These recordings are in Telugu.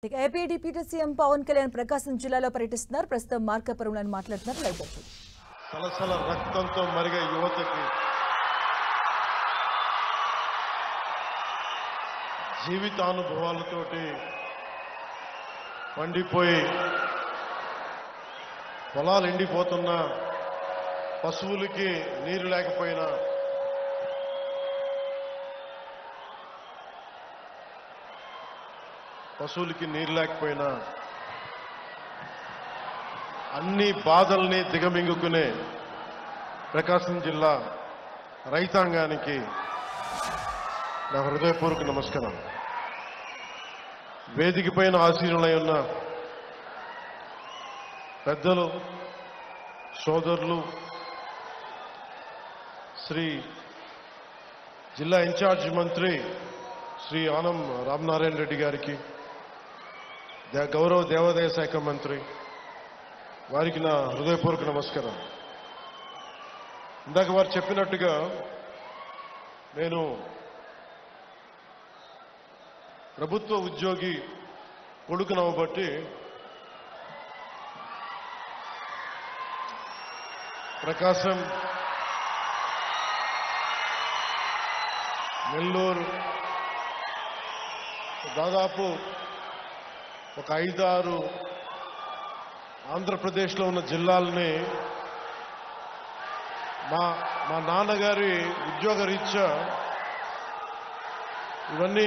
AP deputy CM Pawan Kalyan Prakasam జిల్లాలో పర్యటిస్తున్నారు. ప్రస్తుతం మార్కాపురంలో మాట్లాడుతున్నారు. లైవ్ చూడండి. సలసల రక్తంతో మరిగే యువతకి జీవితానుభవాలతోటి పండిపోయి పొలాలు ఎండిపోతున్న పశువులకి నీరు లేకపోయినా అన్ని బాధల్ని దిగమింగుకునే ప్రకాశం జిల్లా రైతాంగానికి నా హృదయపూర్వక నమస్కారం. వేదిక పైన ఆశీనులై ఉన్న పెద్దలు, సోదరులు, శ్రీ జిల్లా ఇన్ఛార్జ్ మంత్రి శ్రీ ఆనం రామనారాయణ రెడ్డి గారికి, గౌరవ దేవాదాయ శాఖ మంత్రి వారికి నా హృదయపూర్వక నమస్కారం. ఇందాక వారు చెప్పినట్టుగా నేను ప్రభుత్వ ఉద్యోగి కొడుకునవ్వబట్టి ప్రకాశం, నెల్లూరు దాదాపు ఒక 5-6 ఆంధ్రప్రదేశ్లో ఉన్న జిల్లాలని మా నాన్నగారి ఉద్యోగ రీత్యా ఇవన్నీ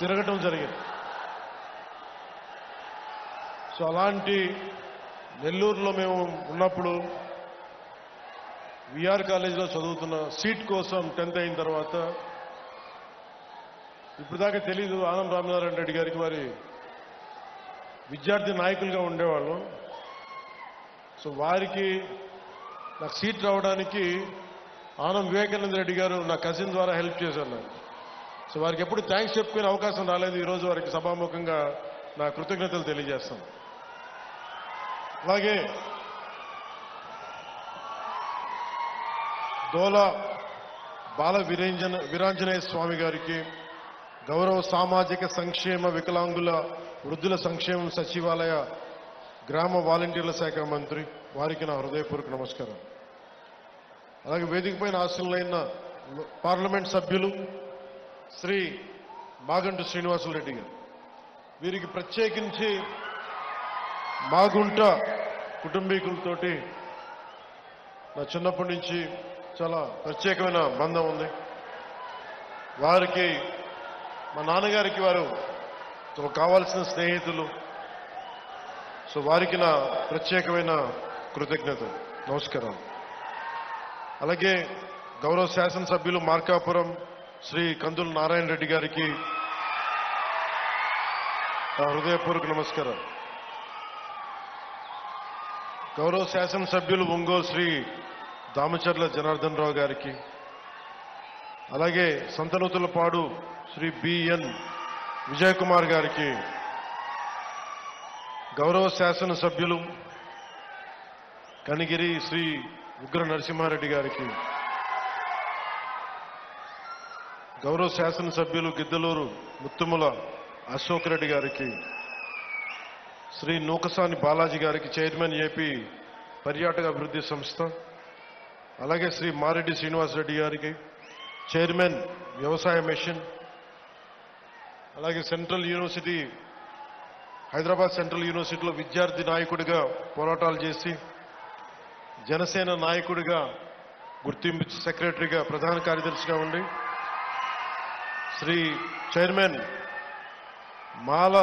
తిరగటం జరిగింది. సో అలాంటి నెల్లూరులో మేము ఉన్నప్పుడు విఆర్ కాలేజీలో చదువుతున్న సీట్ కోసం 10th అయిన తర్వాత ఇప్పుడు దాకా తెలీదు, ఆనం రామనారాయణ రెడ్డి గారికి వారి విద్యార్థి నాయకులుగా ఉండేవాళ్ళు. సో వారికి నాకు సీట్ రావడానికి ఆనం వివేకానంద రెడ్డి గారు నా కజిన్ ద్వారా హెల్ప్ చేశారు నాకు. సో వారికి ఎప్పుడు థ్యాంక్స్ చెప్పుకునే అవకాశం రాలేదు. ఈరోజు వారికి సభాముఖంగా నా కృతజ్ఞతలు తెలియజేస్తాను. అలాగే దోలా బాల వీరాంజనేయ స్వామి గారికి, గౌరవ సామాజిక సంక్షేమ వికలాంగుల వృద్ధుల సంక్షేమం సచివాలయ గ్రామ వాలంటీర్ల శాఖ మంత్రి వారికి నా హృదయపూర్వక నమస్కారం. అలాగే వేదిక పైన ఆశీనులైన పార్లమెంట్ సభ్యులు శ్రీ మాగంటి శ్రీనివాసులరెడ్డి గారు, వీరికి ప్రత్యేకించి మాగుంట కుటుంబీకులతోటి నా చిన్నప్పటి నుంచి చాలా ప్రత్యేకమైన బంధం ఉంది. వారికి, మా నాన్నగారికి వారు కావాల్సిన స్నేహితులు. సో వారికి నా ప్రత్యేకమైన కృతజ్ఞతలు, నమస్కారం. అలాగే గౌరవ శాసనసభ్యులు మార్కాపురం శ్రీ కందుల నారాయణ రెడ్డి గారికి నా హృదయపూర్వక నమస్కారం. గౌరవ శాసనసభ్యులు ఒంగోలు శ్రీ దామచర్ల జనార్దన్ రావు గారికి, అలాగే సంతనూతులపాడు శ్రీ బిఎన్ విజయ్ కుమార్ గారికి, గౌరవ శాసనసభ్యులు కనిగిరి శ్రీ ఉగ్ర నరసింహారెడ్డి గారికి, గౌరవ శాసనసభ్యులు గిద్దలూరు ముత్తుముల అశోక్ రెడ్డి గారికి, శ్రీ నూకసాని బాలాజీ గారికి, చైర్మన్ ఏపీ పర్యాటక అభివృద్ధి సంస్థ, అలాగే శ్రీ మారెడ్డి శ్రీనివాసరెడ్డి గారికి, చైర్మన్ వ్యవసాయ మిషన్, అలాగే సెంట్రల్ యూనివర్సిటీ, హైదరాబాద్ సెంట్రల్ యూనివర్సిటీలో విద్యార్థి నాయకుడిగా పోరాటాలు చేసి జనసేన నాయకుడిగా గుర్తింపు సెక్రటరీగా ప్రధాన కార్యదర్శిగా ఉండి శ్రీ చైర్మన్ మాల